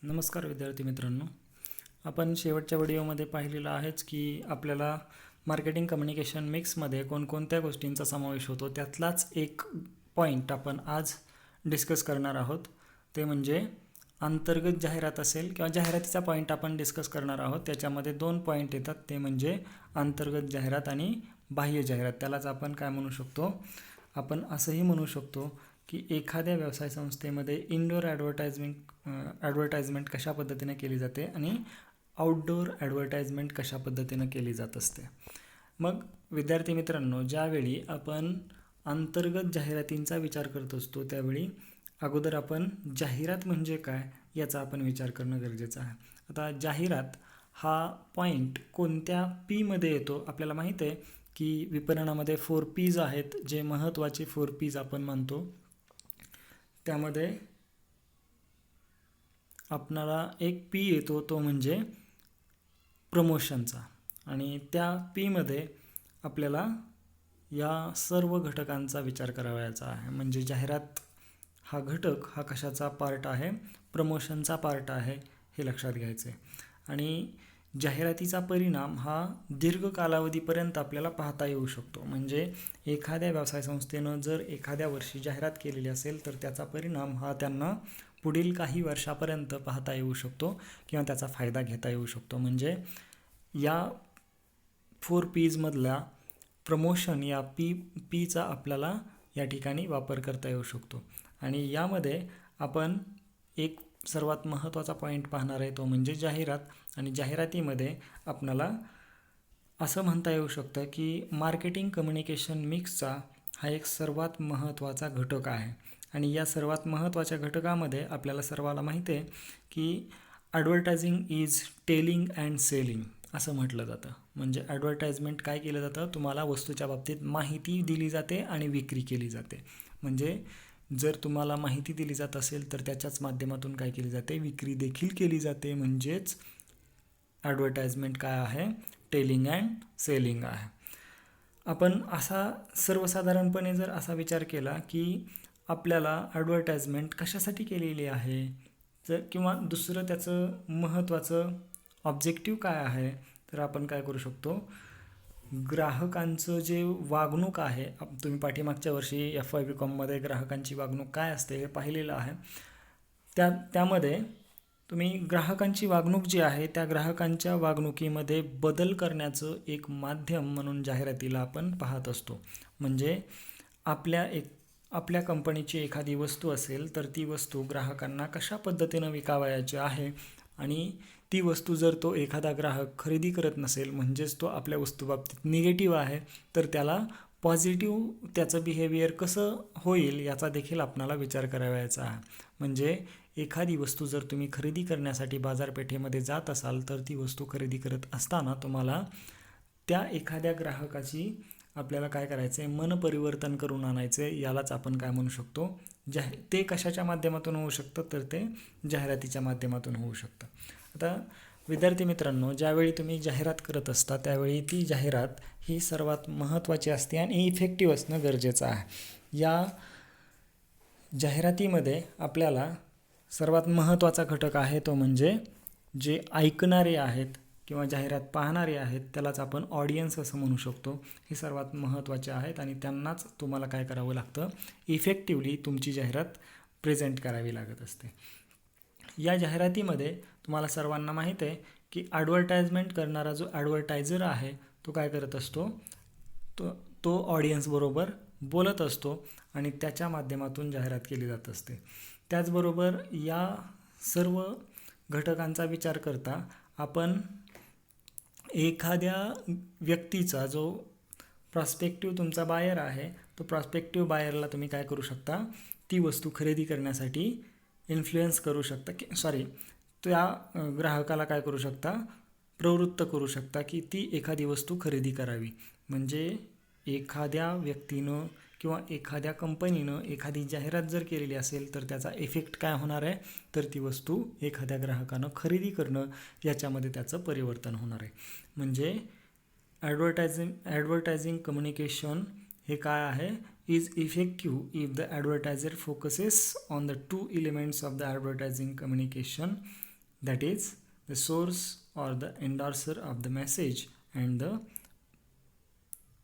नमस्कार विद्यार्थी मित्रांनो. आपण शेवटच्या व्हिडिओमध्ये पाहिलेलं आहेच की आपल्याला मार्केटिंग कम्युनिकेशन मिक्समध्ये कोणकोणत्या गोष्टींचा समावेश होतो त्यातलाच एक पॉईंट आपण आज डिस्कस करणार आहोत. ते म्हणजे अंतर्गत जाहिरात असेल किंवा जाहिरातीचा पॉईंट आपण डिस्कस करणार आहोत. त्याच्यामध्ये दोन पॉईंट येतात, ते म्हणजे अंतर्गत जाहिरात आणि बाह्य जाहिरात. त्यालाच आपण काय म्हणू शकतो, आपण असंही म्हणू शकतो की एखाद्या व्यवसाय संस्थेमध्ये इनडोअर ॲडव्हर्टाइजमेंट कशा पद्धतीने केली जाते आणि आउटडोअर ॲडव्हर्टाइजमेंट कशा पद्धतीनं केली जात असते. मग विद्यार्थी मित्रांनो, ज्यावेळी आपण अंतर्गत जाहिरातींचा विचार करत असतो त्यावेळी अगोदर आपण जाहिरात म्हणजे काय याचा आपण विचार करणं गरजेचं आहे. आता जाहिरात हा पॉईंट कोणत्या पीमध्ये येतो आपल्याला माहीत आहे की विपणनामध्ये 4 P's आहेत, जे महत्त्वाचे 4 P's आपण मानतो. त्यामध्ये आपणाला एक पी येतो, तो म्हणजे प्रमोशनचा, आणि त्या पीमध्ये आपल्याला या सर्व घटकांचा विचार करावयाचा आहे. म्हणजे जाहिरात हा घटक हा कशाचा पार्ट आहे, प्रमोशनचा पार्ट आहे, हे लक्षात घ्यायचे. आणि जाहिरातीचा परिणाम हा दीर्घ कालावधीपर्यंत आपल्याला पाहता येऊ शकतो. म्हणजे एखाद्या व्यवसाय संस्थेनं जर एखाद्या वर्षी जाहिरात केलेली असेल तर त्याचा परिणाम हा त्यांना पुढील काही वर्षापर्यंत पाहता येऊ शकतो किंवा त्याचा फायदा घेता येऊ शकतो. म्हणजे या 4 P's मधला प्रमोशन या पीचा आपल्याला या ठिकाणी वापर करता येऊ शकतो. आणि यामध्ये आपण एक सर्वात महत्त्वाचा पॉईंट पाहणार आहे, तो म्हणजे जाहिरात. आणि जाहिरातीमध्ये आपल्याला असं म्हणता येऊ शकतं की मार्केटिंग कम्युनिकेशन मिक्सचा हा एक सर्वात महत्त्वाचा घटक आहे. आणि या सर्वात महत्त्वाच्या घटकामध्ये आपल्याला सर्वाला माहिती आहे की advertising is telling and selling असं म्हटलं जातं. म्हणजे ॲडव्हर्टाइजमेंट काय केलं जातं, तुम्हाला वस्तूच्या बाबतीत माहिती दिली जाते आणि विक्री केली जाते. म्हणजे जर तुम्हाला माहिती दिली जात असेल तर त्याच्याच माध्यमातून काय केली जाते, विक्री देखील केली जाते. म्हणजेच ॲडव्हर्टाइजमेंट काय आहे, टेलिंग अँड सेलिंग आहे. आपण असा सर्वसाधारणपणे जर असा विचार केला की आपल्याला ॲडव्हर्टाइजमेंट कशासाठी केलेली आहे, जर किंवा दुसरं त्याचं महत्त्वाचं ऑब्जेक्टिव्ह काय आहे, तर आपण काय करू शकतो, ग्राहकांचं जे वागणूक आहे, तुम्ही पाठीमागच्या वर्षी FYBCOMमध्ये ग्राहकांची वागणूक काय असते हे पाहिलेलं आहे. त्यामध्ये तुम्ही ग्राहकांची वागणूक जी आहे त्या ग्राहकांच्या वागणुकीमध्ये बदल करण्याचं एक माध्यम म्हणून जाहिरातीला आपण पाहत असतो. म्हणजे आपल्या कंपनीची एखादी वस्तू असेल तर ती वस्तू ग्राहकांना कशा पद्धतीनं विकावयाची आहे, आणि ती वस्तू जर तो एखादा ग्राहक खरेदी करत नसेल, म्हणजेच तो आपल्या वस्तूबाबतीत निगेटिव्ह आहे, तर त्याला पॉझिटिव्ह त्याचं बिहेवियर कसं होईल याचा देखील आपणाला विचार करावयाचा आहे. म्हणजे एखादी वस्तू जर तुम्ही खरेदी करण्यासाठी बाजारपेठेमध्ये जात असाल तर ती वस्तू खरेदी करत असताना तुम्हाला त्या एखाद्या ग्राहकाची आपल्याला काय करायचं आहे, मन परिवर्तन करून आणायचं आहे. यालाच आपण काय म्हणू शकतो, ते कशाच्या माध्यमातून होऊ शकतं, तर ते जाहिरातीच्या माध्यमातून होऊ शकतं. आता विद्यार्थी मित्रांनो, ज्यावेळी तुम्ही जाहिरात करत असता त्यावेळी ती जाहिरात ही सर्वात महत्त्वाची असते आणि इफेक्टिव्ह असणं गरजेचं आहे. या जाहिरातीमध्ये आपल्याला सर्वात महत्त्वाचा घटक आहे तो म्हणजे जे ऐकणारे आहेत किंवा जाहिरात पाहणारे आहेत त्यालाच आपण ऑडियन्स असं म्हणू शकतो. हे सर्वात महत्त्वाचे आहेत आणि त्यांनाच तुम्हाला काय करावं लागतं, इफेक्टिव्हली तुमची जाहिरात प्रेझेंट करावी लागत असते. या जाहिरातीमध्ये तुम्हाला सर्वांना माहीत आहे की ॲडव्हर्टाइजमेंट करणारा जो ॲडव्हर्टायझर आहे तो काय करत असतो, तो ऑडियन्सबरोबर बोलत असतो आणि त्याच्या माध्यमातून जाहिरात केली जात असते. त्याचबरोबर या सर्व घटकांचा विचार करता आपण एखाद्या व्यक्तीचा जो प्रॉस्पेक्टिव्ह तुमचा बायर आहे, तो प्रॉस्पेक्टिव्ह बायरला तुम्ही काय करू शकता, ती वस्तू खरेदी करण्यासाठी इन्फ्लुएन्स करू शकता त्या ग्राहकाला काय करू शकता, प्रवृत्त करू शकता की ती एखादी वस्तू खरेदी करावी. म्हणजे एखाद्या व्यक्तीनं किंवा एखाद्या कंपनीनं एखादी जाहिरात जर केलेली असेल तर त्याचा इफेक्ट काय होणार आहे, तर ती वस्तू एखाद्या ग्राहकानं खरेदी करणं याच्यामध्ये त्याचं परिवर्तन होणार आहे. म्हणजे ॲडव्हर्टायझिंग कम्युनिकेशन हे काय आहे, is effective if the advertiser focuses on the 2 elements of the advertising communication, that is the source or the endorser of the message, and the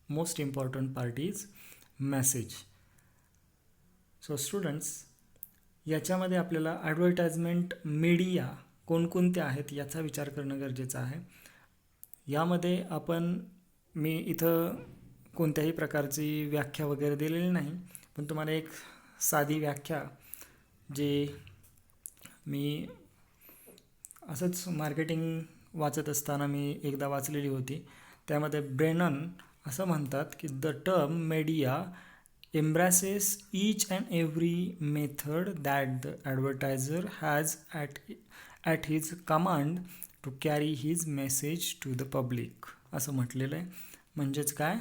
most important part is message. So students, याच्यामध्ये आपल्याला advertisement media कोणकोणत्या आहेत याचा विचार करणं गरजेचं आहे. यामध्ये मी इथं कोणत्याही प्रकारची व्याख्या वगैरे दिलेली नाही, पण तुम्हाला एक साधी व्याख्या जे मी असंच मार्केटिंग वाचत असताना मी एकदा वाचलेली होती. त्यामध्ये ब्रेनन असं म्हणतात की the term media embraces each and every method that the advertiser has at his command to carry his message to the public. असं म्हटलेलं आहे. म्हणजेच काय,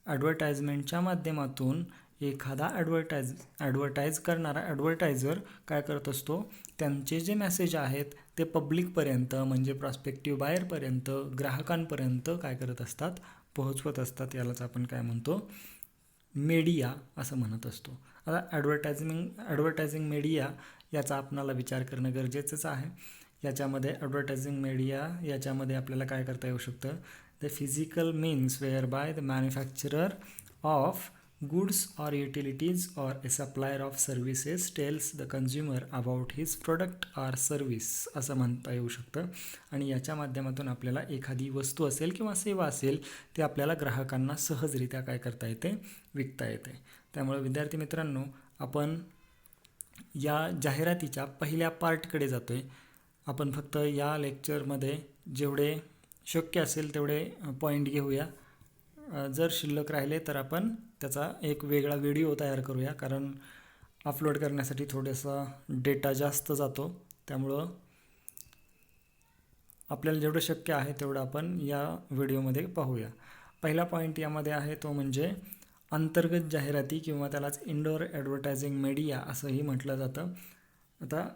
ॲडव्हर्टाइजमेंटच्या माध्यमातून एखादा ॲडव्हर्टाईज करणारा ॲडव्हर्टायझर काय करत असतो, त्यांचे जे मेसेज आहेत ते पब्लिकपर्यंत म्हणजे प्रॉस्पेक्टिव्ह बायरपर्यंत, ग्राहकांपर्यंत काय करत असतात, पोहोचवत असतात. यालाच आपण काय म्हणतो, मीडिया असं म्हणत असतो. आता ॲडव्हर्टायझिंग मीडिया याचा आपणाला विचार करणं गरजेचंच आहे. याच्यामध्ये ॲडव्हर्टायझिंग मीडिया याच्यामध्ये आपल्याला काय करता येऊ शकतं, the physical means where by the manufacturer of goods or utilities or a supplier of services tells the consumer about his product or service असं म्हणता येऊ शकतं. आणि याच्या माध्यमातून आपल्याला एखादी वस्तू असेल किंवा सेवा असेल ते आपल्याला ग्राहकांना सहजरित्या काय करता येते, विकता येते. त्यामुळे विद्यार्थी मित्रांनो, आपण या जाहिरातीच्या पहिल्या पार्टकडे जातो आहे. आपण फक्त या लेक्चरमध्ये जेवढे शक्य असेल तेवढे पॉईंट घेऊया. जर शिल्लक राहिले तर आपण त्याचा एक वेगळा व्हिडिओ तयार करूया, कारण अपलोड करण्यासाठी थोडासा डेटा जास्त जातो. त्यामुळं आपल्याला जेवढं शक्य आहे तेवढं आपण या व्हिडिओमध्ये पाहूया. पहिला पॉईंट यामध्ये आहे तो म्हणजे अंतर्गत जाहिराती किंवा त्यालाच इंडोर ॲडव्हर्टायझिंग मीडिया असंही म्हटलं जातं. आता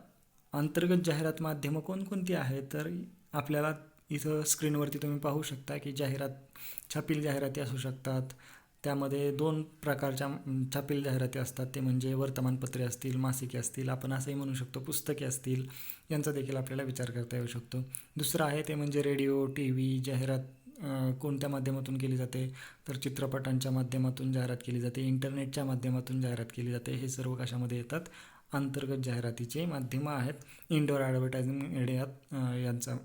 अंतर्गत जाहिरात माध्यमं कोणकोणती आहेत तर आपल्याला इथं स्क्रीनवरती तुम्ही पाहू शकता की छापील जाहिराती असू शकतात. त्यामध्ये 2 प्रकारच्या छापील जाहिराती असतात, ते म्हणजे वर्तमानपत्रे असतील, मासिके असतील, आपण असंही म्हणू शकतो पुस्तके असतील, यांचा देखील आपल्याला विचार करता येऊ शकतो. दुसरं आहे ते म्हणजे रेडिओ, TV जाहिरात कोणत्या माध्यमातून केली जाते तर चित्रपटांच्या माध्यमातून जाहिरात केली जाते, इंटरनेटच्या माध्यमातून जाहिरात केली जाते. हे सर्व कशामध्ये येतात, अंतर्गत जाहिरातीचे माध्यमं आहेत. इंडोर ॲडव्हर्टायझिंग मीडिया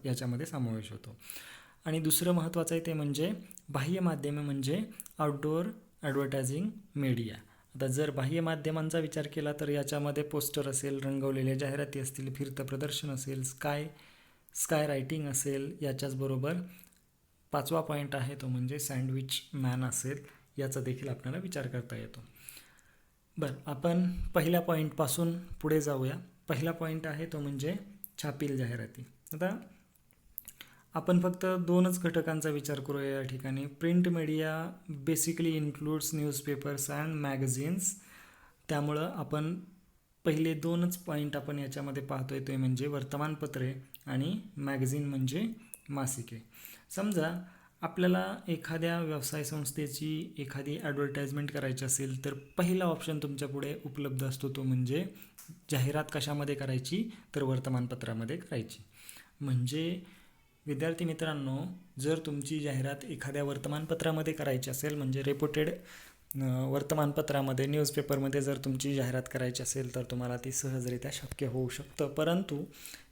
याच्यामध्ये समावेश होतो. आणि दुसरं महत्त्वाचं आहे ते म्हणजे बाह्य माध्यमे म्हणजे आउटडोअर ॲडव्हर्टायझिंग मीडिया. आता जर बाह्य माध्यमांचा विचार केला तर याच्यामध्ये पोस्टर असेल, रंगवलेल्या जाहिराती असतील, फिरतं प्रदर्शन असेल, स्काय रायटिंग असेल. याच्याचबरोबर 5वा पॉईंट आहे तो म्हणजे सँडविच मॅन असेल. याचा देखील आपल्याला विचार करता येतो. बरं, आपण पहिल्या पॉईंटपासून पुढे जाऊया. पहिला पॉईंट आहे तो म्हणजे छापील जाहिराती. आता आपण फक्त 2च घटकांचा विचार करूया या ठिकाणी. Print media basically includes newspapers and magazines. त्यामुळं आपण पहिले 2च पॉईंट आपण याच्यामध्ये पाहतोय ते म्हणजे वर्तमानपत्रे आणि मॅगझिन म्हणजे मासिके. समजा आपल्याला एखाद्या व्यवसाय संस्थेची एखादी ॲडव्हर्टाइजमेंट करायची असेल तर पहिला ऑप्शन तुमच्या पुढे उपलब्ध असतो तो म्हणजे जाहिरात कशामध्ये करायची तर वर्तमानपत्रामध्ये करायची. म्हणजे विद्यार्थी मित्रांनो, जर तुमची जाहिरात एखाद्या वर्तमानपत्रामध्ये करायची असेल म्हणजे रेप्युटेड वर्तमानपत्रामध्ये, न्यूजपेपरमध्ये जर तुमची जाहिरात करायची असेल तर तुम्हाला ती सहजरित्या शक्य होऊ शकतं. परंतु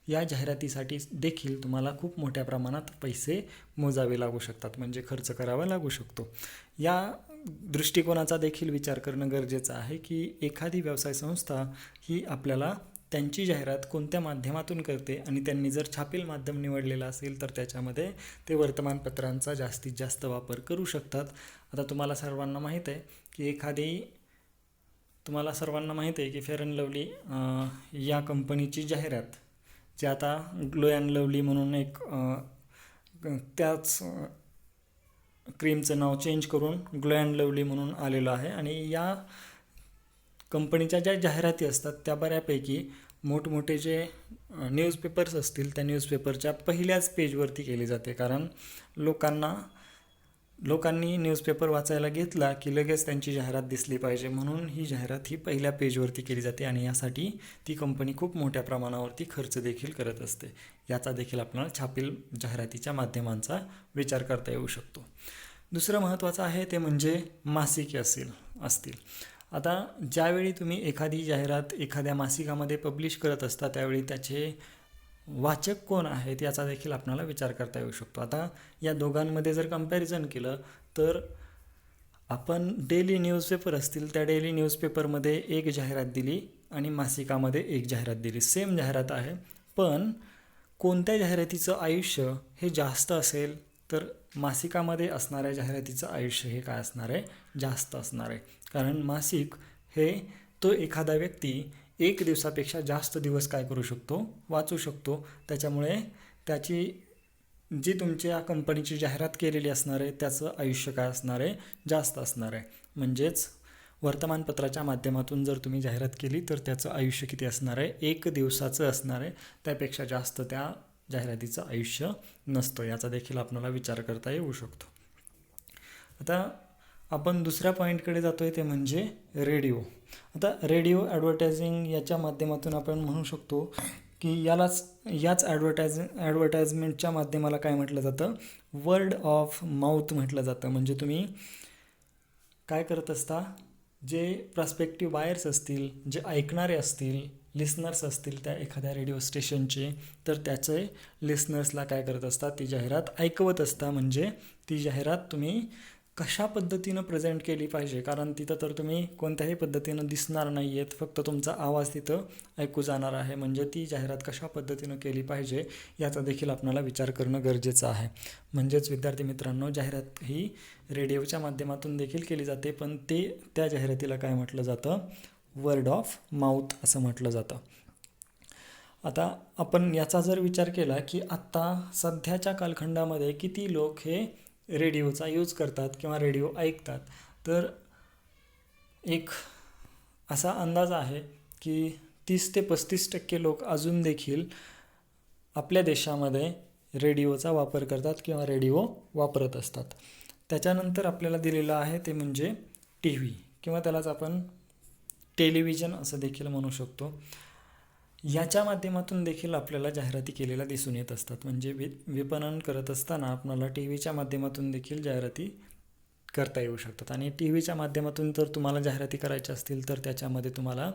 या जाहिरातीसाठी देखील तुम्हाला खूप मोठ्या प्रमाणात पैसे मोजावे लागू शकतात, म्हणजे खर्च करावा लागू शकतो. या दृष्टिकोनाचा देखील विचार करणं गरजेचं आहे की एखादी व्यवसाय संस्था ही आपल्याला त्यांची जाहिरात कोणत्या माध्यमातून करते आणि त्यांनी जर छापील माध्यम निवडलेलं असेल तर त्याच्यामध्ये ते वर्तमानपत्रांचा जास्तीत जास्त वापर करू शकतात. आता तुम्हाला सर्वांना माहीत आहे की फेअर अँड लवली या कंपनीची जाहिरात जी आता ग्लो अँड लवली म्हणून एक त्याच क्रीमचं नाव चेंज करून ग्लो अँड लवली म्हणून आलेलं आहे. आणि या कंपनीच्या ज्या जाहिराती असतात त्या बऱ्यापैकी मोठमोठे जे न्यूजपेपर्स असतील त्या न्यूजपेपरच्या पहिल्याच पेजवरती केली जाते, कारण लोकांना लोकांनी न्यूजपेपर वाचायला घेतला की लगेच त्यांची जाहिरात दिसली पाहिजे, म्हणून ही जाहिरात ही पहिल्या पेजवरती केली जाते आणि यासाठी ती कंपनी खूप मोठ्या प्रमाणावरती खर्च देखील करत असते. याचा देखील आपल्याला छापील जाहिरातीच्या माध्यमांचा विचार करता येऊ शकतो. दुसरं महत्त्वाचं आहे ते म्हणजे मासिके असतील. आता ज्यावेळी तुम्ही एखादी जाहिरात एखाद्या मासिकामध्ये पब्लिश करत असता त्यावेळी त्याचे वाचक कोण आहेत याचा देखील आपल्याला विचार करता येऊ शकतो. आता या दोघांमध्ये जर कंपॅरिझन केलं तर आपण डेली न्यूजपेपर असतील त्या डेली न्यूजपेपरमध्ये एक जाहिरात दिली आणि मासिकामध्ये एक जाहिरात दिली, सेम जाहिरात आहे, पण कोणत्या जाहिरातीचं आयुष्य हे जास्त असेल तर मासिकामध्ये असणाऱ्या जाहिरातीचं आयुष्य हे काय असणार आहे, जास्त असणार आहे. कारण मासिक हे तो एखादा व्यक्ती 1 दिवसापेक्षा जास्त दिवस काय करू शकतो, वाचू शकतो. त्याच्यामुळे त्याची जी तुमच्या कंपनीची जाहिरात केलेली असणार आहे त्याचं आयुष्य काय असणार आहे, जास्त असणार आहे. म्हणजेच वर्तमानपत्राच्या माध्यमातून जर तुम्ही जाहिरात केली तर त्याचं आयुष्य किती असणार आहे, 1 दिवसाचं असणार आहे. त्यापेक्षा जास्त त्या जाहिरातीचं आयुष्य नसतं. याचा देखील आपल्याला विचार करता येऊ शकतो. आता आपण दुसऱ्या पॉईंटकडे जातोय ते म्हणजे रेडिओ. आता रेडिओ ॲडव्हर्टायझिंग याच्या माध्यमातून आपण म्हणू शकतो की याच ॲडव्हर्टाइजमेंटच्या माध्यमाला काय म्हटलं जातं, वर्ड ऑफ माउथ म्हटलं जातं. म्हणजे तुम्ही काय करत असता, जे प्रॉस्पेक्टिव्ह बायर्स असतील, जे ऐकणारे असतील, लिसनर्स असतील त्या एखाद्या रेडिओ स्टेशनचे, तर त्याचे लिसनर्सला काय करत असतात, ती जाहिरात ऐकवत असता. म्हणजे ती जाहिरात तुम्ही कशा पद्धतीनं प्रेझेंट केली पाहिजे, कारण तिथं तर तुम्ही कोणत्याही पद्धतीनं दिसणार नाही आहेत, फक्त तुमचा आवाज तिथं ऐकू जाणार आहे. म्हणजे ती जाहिरात कशा पद्धतीनं केली पाहिजे याचा देखील आपल्याला विचार करणं गरजेचं आहे. म्हणजेच विद्यार्थी मित्रांनो, जाहिरात ही रेडिओच्या माध्यमातून देखील केली जाते, पण त्या जाहिरातीला काय म्हटलं जातं, वर्ड ऑफ माउथ असं म्हटलं जातं. आता आपण याचा जर विचार केला की आत्ता सध्याच्या कालखंडामध्ये किती लोक हे रेडिओचा यूज करतात किंवा रेडिओ ऐकतात, तर एक असा अंदाज आहे की 30 ते 35% लोक अजून देखील आपल्या देशामध्ये रेडिओचा वापर करतात किंवा रेडिओ वापरत असतात. त्याच्यानंतर आपल्याला दिलेलं आहे ते म्हणजे टी व्ही किंवा त्यालाच आपण टेलिव्हिजन असं देखील म्हणू शकतो. याच्या माध्यमातून देखील आपल्याला जाहिराती केलेल्या दिसून येत असतात. म्हणजे विपणन करत असताना आपल्याला टी व्हीच्या माध्यमातून देखील जाहिराती करता येऊ शकतात. आणि टी व्हीच्या माध्यमातून जर तुम्हाला जाहिराती करायच्या असतील तर त्याच्यामध्ये तुम्हाला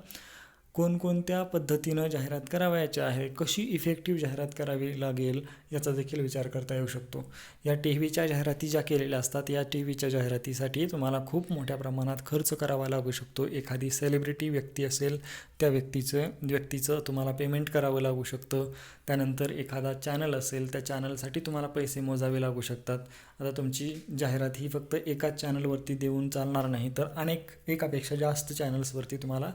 कोणकोणत्या पद्धतीनं जाहिरात करावयाची आहे, कशी इफेक्टिव्ह जाहिरात करावी लागेल याचा देखील विचार करता येऊ शकतो. या टी व्हीच्या जाहिराती ज्या केलेल्या असतात, या टी व्हीच्या जाहिरातीसाठी तुम्हाला खूप मोठ्या प्रमाणात खर्च करावा लागू शकतो. एखादी सेलिब्रिटी व्यक्ती असेल त्या व्यक्तीचं तुम्हाला पेमेंट करावं लागू शकतं. त्यानंतर एखादा चॅनल असेल त्या चॅनलसाठी तुम्हाला पैसे मोजावे लागू शकतात. आता तुमची जाहिरात ही फक्त एकाच चॅनलवरती देऊन चालणार नाही, तर एकापेक्षा जास्त चॅनल्सवरती तुम्हाला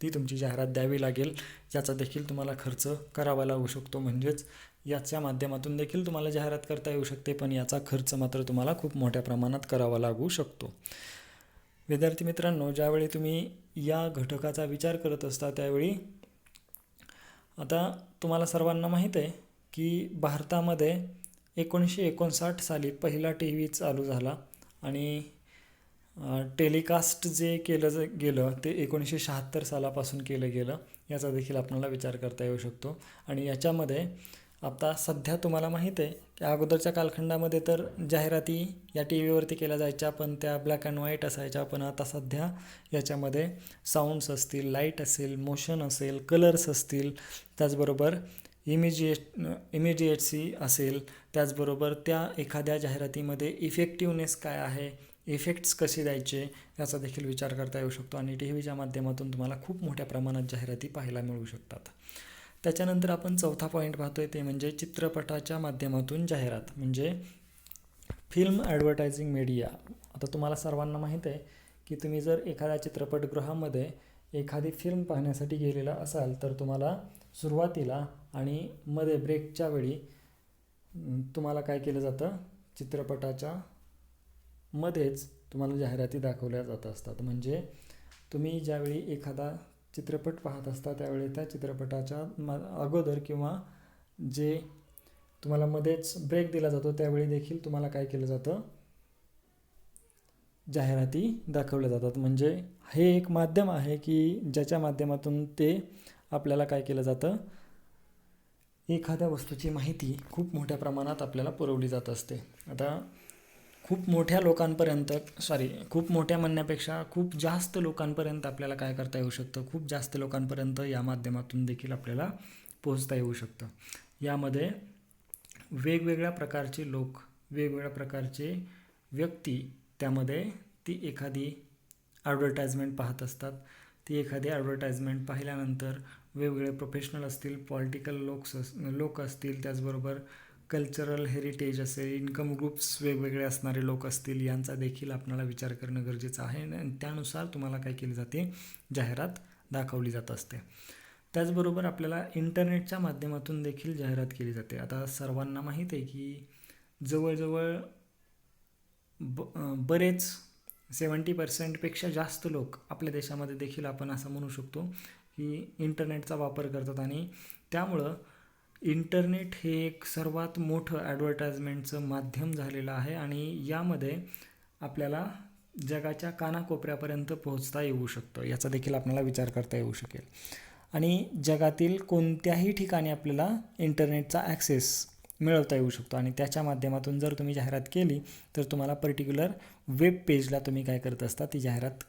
ती तुमची जाहिरात द्यावी लागेल. याचा देखील तुम्हाला खर्च करावा लागू शकतो. म्हणजेच याच्या माध्यमातून देखील तुम्हाला जाहिरात करता येऊ शकते, पण याचा खर्च मात्र तुम्हाला खूप मोठ्या प्रमाणात करावा लागू शकतो. विद्यार्थी मित्रांनो, ज्यावेळी तुम्ही या घटकाचा विचार करत असता त्यावेळी आता तुम्हाला सर्वांना माहीत आहे की भारतामध्ये 1959 साली पहिला टी व्ही चालू झाला आणि टेलिकास्ट जे केलं गेलं ते 1976 सालापासून केलं गेलं. याचा देखील आपल्याला विचार करता येऊ शकतो. आणि याच्यामध्ये आता सध्या तुम्हाला माहीत आहे की अगोदरच्या कालखंडामध्ये तर जाहिराती या टी व्हीवरती केल्या जायच्या, पण त्या ब्लॅक अँड व्हाईट असायच्या. पण आता सध्या याच्यामध्ये साऊंड्स असतील, लाईट असेल, मोशन असेल, कलर्स असतील, त्याचबरोबर इमिजिएटसी असेल, त्याचबरोबर त्या एखाद्या जाहिरातीमध्ये इफेक्टिव्हनेस काय आहे, इफेक्ट्स कसे द्यायचे याचा देखील विचार करता येऊ शकतो. आणि टी व्हीच्या माध्यमातून तुम्हाला खूप मोठ्या प्रमाणात जाहिराती पाहायला मिळू शकतात. त्याच्यानंतर आपण चौथा पॉईंट पाहतोय ते म्हणजे चित्रपटाच्या माध्यमातून जाहिरात, म्हणजे फिल्म ॲडव्हर्टायझिंग मीडिया. आता तुम्हाला सर्वांना माहीत आहे की तुम्ही जर एखाद्या चित्रपटगृहामध्ये एखादी फिल्म पाहण्यासाठी गेलेला असाल तर तुम्हाला सुरुवातीला आणि मध्ये ब्रेकच्या वेळी तुम्हाला काय केलं जातं, चित्रपटाच्या मध्येच तुम्हाला जाहिराती दाखवल्या जात असतात. म्हणजे तुम्ही ज्यावेळी एखादा चित्रपट पाहत असता त्यावेळी त्या चित्रपटाच्या अगोदर किंवा जे तुम्हाला मध्येच ब्रेक दिला जातो त्यावेळी देखील तुम्हाला काय केलं जातं, जाहिराती दाखवल्या जातात. म्हणजे हे एक माध्यम आहे की ज्याच्या माध्यमातून ते आपल्याला काय केलं जातं, एखाद्या वस्तूची माहिती खूप मोठ्या प्रमाणात आपल्याला पुरवली जात असते. आता खूप मोठ्या लोकांपर्यंत, खूप मोठ्या म्हणण्यापेक्षा खूप जास्त लोकांपर्यंत आपल्याला काय करता येऊ शकतं, खूप जास्त लोकांपर्यंत या माध्यमातून देखील आपल्याला पोहोचता येऊ शकतं. यामध्ये वेगवेगळ्या प्रकारचे लोक, वेगवेगळ्या प्रकारचे व्यक्ती त्यामध्ये ती एखादी ॲडव्हर्टाइजमेंट पाहत असतात. ती एखादी ॲडव्हर्टाइजमेंट पाहिल्यानंतर वेगवेगळे प्रोफेशनल असतील, पॉलिटिकल लोक असतील, त्याचबरोबर कल्चरल हेरिटेज असेल, इन्कम ग्रुप्स वेगवेगळे असणारे लोक असतील, यांचा देखील आपल्याला विचार करणं गरजेचं आहे आणि त्यानुसार तुम्हाला काय केली जाते, जाहिरात दाखवली जात असते. त्याचबरोबर आपल्याला इंटरनेटच्या माध्यमातून देखील जाहिरात केली जाते. आता सर्वांना माहीत आहे की जवळजवळ बरेच 70% जास्त लोक आपल्या देशामध्ये देखील आपण असं म्हणू शकतो की इंटरनेटचा वापर करतात आणि त्यामुळं इंटरनेट हे एक सर्वात मोठं ॲडव्हर्टाइजमेंटचं माध्यम झालेलं आहे आणि यामध्ये आपल्याला जगाच्या कानाकोपऱ्यापर्यंत पोहोचता येऊ शकतं. याचा देखील आपल्याला विचार करता येऊ शकेल आणि जगातील कोणत्याही ठिकाणी आपल्याला इंटरनेटचा ॲक्सेस मिळवता येऊ शकतो आणि त्याच्या माध्यमातून जर तुम्ही जाहिरात केली तर तुम्हाला पर्टिक्युलर वेब पेजला तुम्ही काय करत असता, ती जाहिरात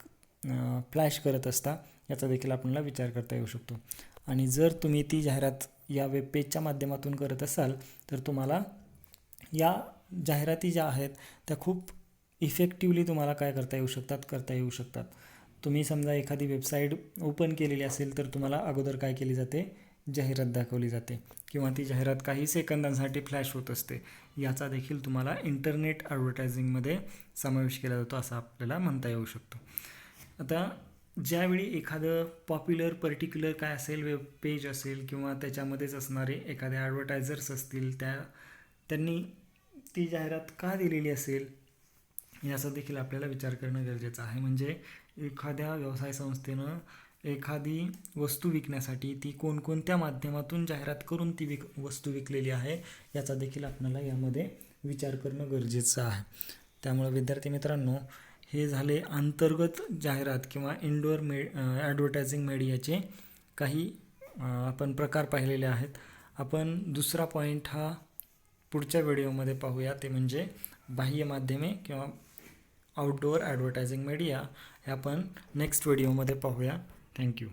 फ्लॅश करत असता. याचा देखील आपल्याला विचार करता येऊ शकतो आणि जर तुम्ही ती जाहिरात या वेब पेजच्या माध्यमातून करत असाल तर तुम्हाला या जाहिराती ज्या आहेत त्या खूप इफेक्टिवली तुम्हाला काय करता येऊ शकतात. तुम्ही समजा एखादी वेबसाईट ओपन केलेली असेल तर तुम्हाला अगोदर काय केली जाते, जाहिरात दाखवली जाते किंवा ती जाहिरात काही सेकंदांसाठी फ्लॅश होत असते. याचा देखील तुम्हाला इंटरनेट ॲडव्हर्टायझिंगमध्ये समावेश केला जातो असं आपल्याला म्हणता येऊ शकतं. आता ज्यावेळी एखादं पॉप्युलर पर्टिक्युलर काय असेल, वेब पेज असेल किंवा त्याच्यामध्येच असणारे एखादे ॲडव्हर्टायझर्स असतील, त्यांनी ती जाहिरात का दिलेली असेल याचा देखील आपल्याला विचार करणं गरजेचं आहे. म्हणजे एखाद्या व्यवसाय संस्थेनं एखादी वस्तू विकण्यासाठी ती कोणकोणत्या माध्यमातून जाहिरात करून ती वस्तू विकलेली आहे याचा देखील आपल्याला यामध्ये विचार करणं गरजेचं आहे. त्यामुळे विद्यार्थी मित्रांनो, हे झाले अंतर्गत जाहिरात किंवा इनडोअर ॲडव्हर्टायझिंग मीडियाचे काही आपण प्रकार पाहिलेले आहेत. आपण दुसरा पॉईंट हा पुढच्या व्हिडिओमध्ये पाहूया, ते म्हणजे बाह्य माध्यमे किंवा आउटडोअर ॲडव्हर्टायझिंग मीडिया. हे आपण नेक्स्ट व्हिडिओमध्ये पाहूया. थँक्यू.